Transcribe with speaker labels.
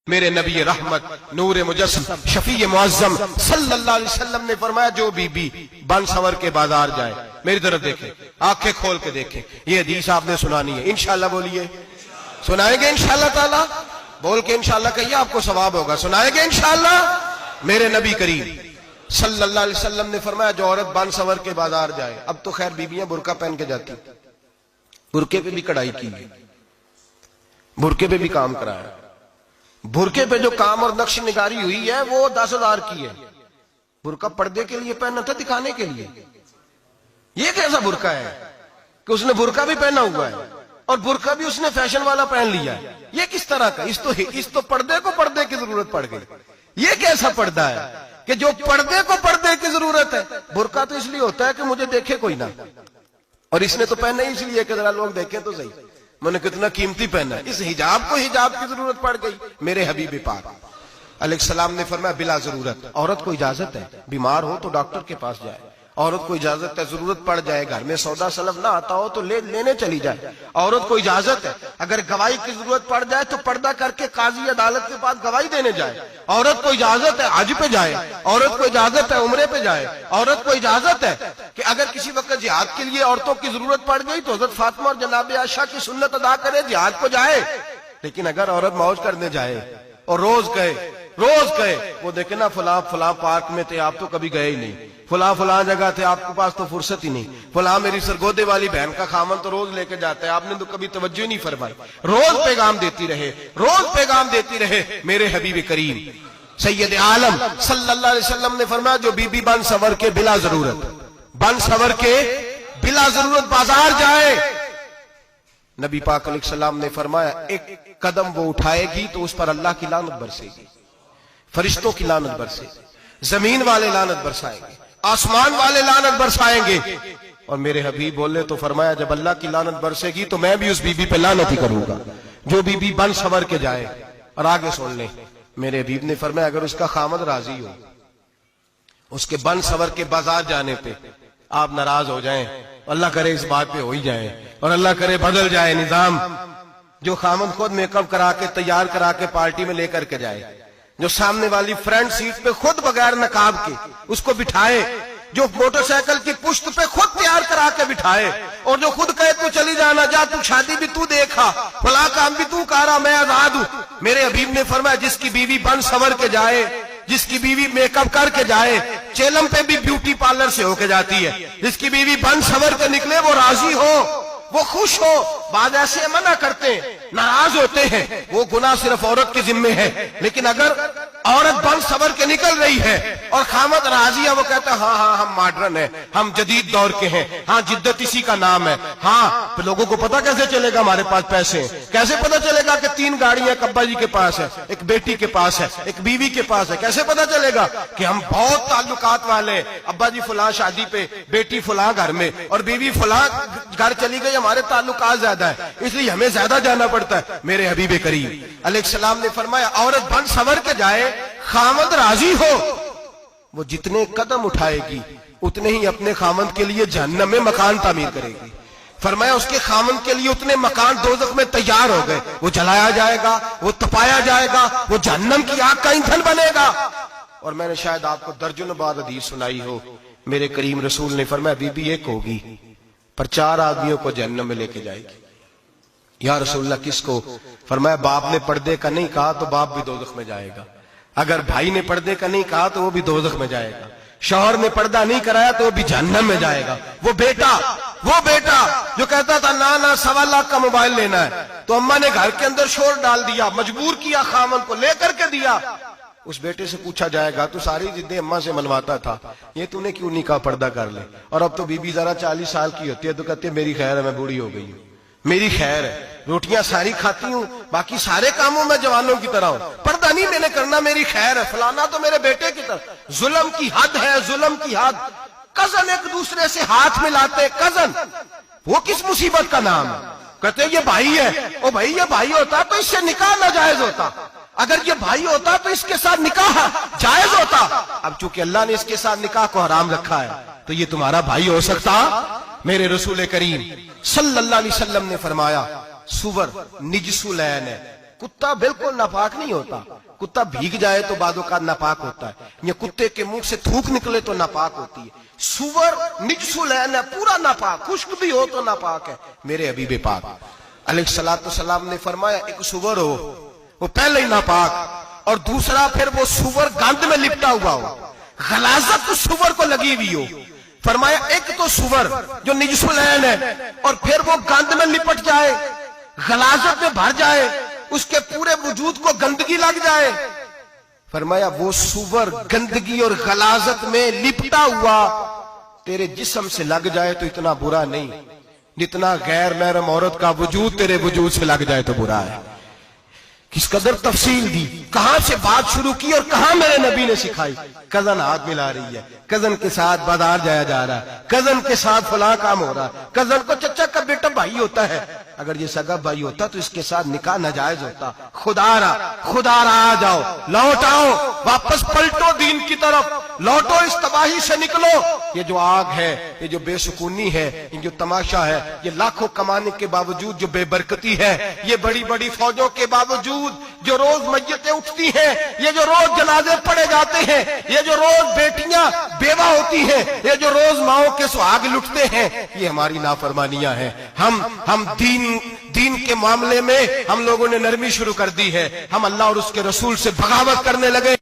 Speaker 1: میرے نبی رحمت نور مجسم شفیع معظم صلی اللہ علیہ وسلم نے فرمایا جو بی بی بن سور کے بازار جائے، میری طرف دیکھیں، آنکھیں کھول کے دیکھیں، یہ حدیث آپ نے سنانی ہے، انشاءاللہ بولیے، سنائیں گے انشاءاللہ تعالی، بول کے انشاءاللہ کہیے، آپ کو ثواب ہوگا، سنائیں گے انشاءاللہ۔ میرے نبی کریم صلی اللہ علیہ وسلم نے فرمایا جو عورت بن سور کے بازار جائے، اب تو خیر بیویاں برقع پہن کے جاتی، برقعے پہ بھی کڑھائی کی ہے، برقعے پہ بھی کام کرایا، برقعے پہ جو کام اور نقش نگاری ہوئی ہے وہ 10,000 کی ہے۔ برقع پردے کے لیے پہنا تھا، دکھانے کے لیے؟ یہ کیسا برقع ہے کہ اس نے برقع بھی پہنا ہوا ہے اور برقع بھی اس نے فیشن والا پہن لیا ہے؟ یہ کس طرح کا؟ اس تو پردے کو پردے کی ضرورت پڑ گئی۔ یہ کیسا پردہ ہے کہ جو پردے کو پردے کی ضرورت ہے؟ برقع تو اس لیے ہوتا ہے کہ مجھے دیکھے کوئی نہ، اور اس نے تو پہنا ہی اس لیے کہ ذرا لوگ دیکھیں تو صحیح میں نے کتنا قیمتی پہنا ہے۔ اس حجاب کو حجاب کی ضرورت پڑ گئی۔ میرے حبیب پاک علیہ السلام نے فرمایا بلا ضرورت، عورت کو اجازت ہے بیمار ہو تو ڈاکٹر کے پاس جائے، عورت کو اجازت ہے ضرورت پڑ جائے گھر میں سودا سلف نہ آتا ہو تو لینے چلی جائے، عورت کو اجازت ہے اگر گواہی کی ضرورت پڑ جائے تو پردہ کر کے قاضی عدالت کے پاس گواہی دینے جائے، عورت کو اجازت ہے حج پہ جائے، عورت کو اجازت ہے عمرے پہ جائے، عورت کو اجازت ہے کہ اگر کسی وقت جہاد کے لیے عورتوں کی ضرورت پڑ گئی تو حضرت فاطمہ اور جناب عائشہ کی سنت ادا کرے، جہاد کو جائے۔ لیکن اگر عورت موج کرنے جائے اور روز کہے وہ دیکھیں نا فلاں پارک میں تھے آپ تو کبھی گئے ہی نہیں، فلاں جگہ تھے آپ کے پاس تو فرصت ہی نہیں، فلاں میری سرگودے والی بہن کا خامن تو روز لے کے جاتا ہے، آپ نے تو کبھی توجہ ہی نہیں فرمائی۔ روز پیغام دیتی رہے۔ میرے حبیب کریم سید عالم صلی اللہ علیہ وسلم نے فرمایا جو بی بی بن سور کے بلا ضرورت بازار جائے، نبی پاک علیہ السلام نے فرمایا ایک قدم وہ اٹھائے گی تو اس پر اللہ کی لعنت برسے گی، فرشتوں کی لعنت برسے گی، زمین والے لعنت برسائیں گے، آسمان والے لعنت برسائیں گے۔ اور میرے حبیب بولے تو فرمایا جب اللہ کی لعنت برسے گی تو میں بھی اس بی بی پہ لعنت ہی کروں گا جو بی بی بن سور کے جائے۔ اور آگے سن لیں، میرے حبیب نے فرمایا اگر اس کا خامد راضی ہو اس کے بن سور کے بازار جانے پہ، آپ ناراض ہو جائیں، اللہ کرے اس بات پہ ہو ہی جائیں اور اللہ کرے بدل جائے نظام، جو خامد خود میک اپ کرا کے تیار کرا کے پارٹی میں لے کر کے جائے، جو سامنے والی فرنٹ سیٹ پہ خود بغیر نقاب کے اس کو بٹھائے، جو موٹر سائیکل کی پشت پہ خود تیار کرا کے بٹھائے، اور جو خود کہے تو چلی جانا، جا تو شادی بھی تو دیکھا، فلاں کام بھی تو کرا، میں آزاد ہوں۔ میرے حبیب نے فرمایا جس کی بیوی بن سور کے جائے، جس کی بیوی میک اپ کر کے جائے، چیلم پہ بھی بیوٹی پارلر سے ہو کے جاتی ہے، جس کی بیوی بن سور کے نکلے وہ راضی ہو، وہ خوش ہو۔ بعض ایسے منع کرتے ہیں، ناراض ہوتے ہیں، وہ گناہ صرف عورت کے ذمے ہے، لیکن اگر عورت بن سور کے نکل رہی ہے اور خامد راضی ہے، وہ کہتا ہے ہاں ہم ماڈرن ہیں، ہم جدید دور کے ہیں، ہاں جدت اسی کا نام ہے، ہاں پھر لوگوں کو پتا کیسے چلے گا ہمارے پاس پیسے ہیں، کیسے پتا چلے گا کہ 3 گاڑیاں ابا جی کے پاس ہے، ایک بیٹی کے پاس ہے، ایک بیوی کے پاس ہے، کیسے پتا چلے گا کہ ہم بہت تعلقات والے ہیں، ابا جی فلاں شادی پہ، بیٹی فلاں گھر میں اور بیوی فلاں گھر چلی گئی، ہمارے تعلقات زیادہ ہے اس لیے ہمیں زیادہ جانا پڑتا ہے۔ میرے حبیب کریم علیہ السلام نے فرمایا عورت بن سور کے جائے، خامد راضی ہو، وہ جتنے قدم اٹھائے گی اتنے ہی اپنے خامد کے لیے جہنم میں مکان تعمیر کرے گی۔ فرمایا اس کے خامد کے لیے اتنے مکان دوزخ میں تیار ہو گئے، وہ جلایا جائے گا، وہ تپایا جائے گا، وہ جہنم کی آگ کا ایندھن بنے گا۔ اور میں نے شاید آپ کو درجنوں بعد حدیث سنائی ہو، میرے کریم رسول نے فرمایا بی بی ایک ہوگی پر 4 آدمیوں کو جہنم میں لے کے جائے گی۔ یا رسول اللہ کس کو؟ فرمایا باپ نے پردے کا نہیں کہا تو باپ بھی دوزخ میں جائے گا، اگر بھائی نے پردے کا نہیں کہا تو وہ بھی دوزخ میں جائے گا، شوہر نے پردہ نہیں کرایا تو وہ بھی جہنم میں جائے گا۔ وہ بیٹا جو کہتا تھا نا 1.25 لاکھ کا موبائل لینا ہے تو اماں نے گھر کے اندر شور ڈال دیا، مجبور کیا خامن کو لے کر کے دیا، اس بیٹے سے پوچھا جائے گا تو ساری ضدیں اماں سے منواتا تھا، یہ تو نے کیوں نہیں کہا پردہ کر لے؟ اور اب تو بی بی ذرا 40 سال کی ہوتی ہے تو کہتی ہے میری خیر ہے میں بوڑھی ہو گئی ہوں، میری خیر ہے، روٹیاں ساری کھاتی ہوں، باقی سارے کاموں میں جوانوں کی طرح ہوں، پردہ نہیں میں نے کرنا، میری خیر ہے، فلانا تو میرے بیٹے کی طرح۔ ظلم کی حد ہے، ظلم کی حد۔ کزن ایک دوسرے سے ہاتھ ملاتے، کزن، وہ کس مصیبت کا نام ہے؟ کہتے یہ بھائی ہے، او بھائی یہ بھائی ہوتا تو اس سے نکاح ناجائز ہوتا، اگر یہ بھائی ہوتا تو اس کے ساتھ نکاح جائز ہوتا، اب چونکہ اللہ نے اس کے ساتھ نکاح کو حرام رکھا ہے تو یہ تمہارا بھائی ہو سکتا؟ میرے رسول کریم صلی اللہ علیہ وسلم نے فرمایا سور نجس العین ہے، کتا بالکل ناپاک نہیں ہوتا. کتا بھیگ جائے تو بعد اوقات ناپاک ہوتا ہے, یا کتے کے منہ سے تھوک نکلے تو ناپاک ہوتی ہے. سور نجس العین ہے, پورا ناپاک, خشک بھی ہو تو ناپاک ہے. میرے حبیب پاک علیہ الصلوۃ والسلام نے فرمایا ایک سور ہو وہ پہلے ہی ناپاک, اور دوسرا پھر وہ سور گند میں لپٹا ہوا ہو, غلاظت اس سور کو لگی ہوئی ہو. فرمایا ایک تو سور جو نجس العین ہے اور پھر وہ گند میں لپٹ جائے, غلاظت میں بھر جائے, اس کے پورے وجود کو گندگی لگ جائے. فرمایا وہ سور گندگی اور غلاظت میں لپٹا ہوا تیرے جسم سے لگ جائے تو اتنا برا نہیں جتنا غیر محرم عورت کا وجود تیرے وجود سے لگ جائے تو برا ہے. کس قدر تفصیل دی, کہاں سے بات شروع کی اور کہاں میرے نبی نے سکھائی. کزن ہاتھ ملا رہی ہے, کزن کے ساتھ بازار جایا جا رہا ہے, کزن کے ساتھ فلاں کام ہو رہا ہے, کزن کو چچا کا بیٹا بھائی ہوتا ہے. اگر یہ سگا بھائی ہوتا تو اس کے ساتھ نکاح ناجائز ہوتا. خدا را آ جاؤ, لوٹ آؤ, واپس پلٹو دین کی طرف, لوٹو اس تباہی سے نکلو. یہ جو آگ ہے, یہ جو بے سکونی ہے, یہ جو تماشا ہے, یہ لاکھوں کمانے کے باوجود جو بے برکتی ہے, یہ بڑی بڑی فوجوں کے باوجود جو روز میتیں اٹھتی ہیں, یہ جو روز جنازے پڑے جاتے ہیں, یہ جو روز بیٹیاں بیوہ ہوتی ہیں, یہ جو روز ماؤں کے سہاگ لٹتے ہیں, یہ ہماری نافرمانیاں ہیں. ہم دین کے معاملے میں ہم لوگوں نے نرمی شروع کر دی ہے. ہم اللہ اور اس کے رسول سے بغاوت کرنے لگے.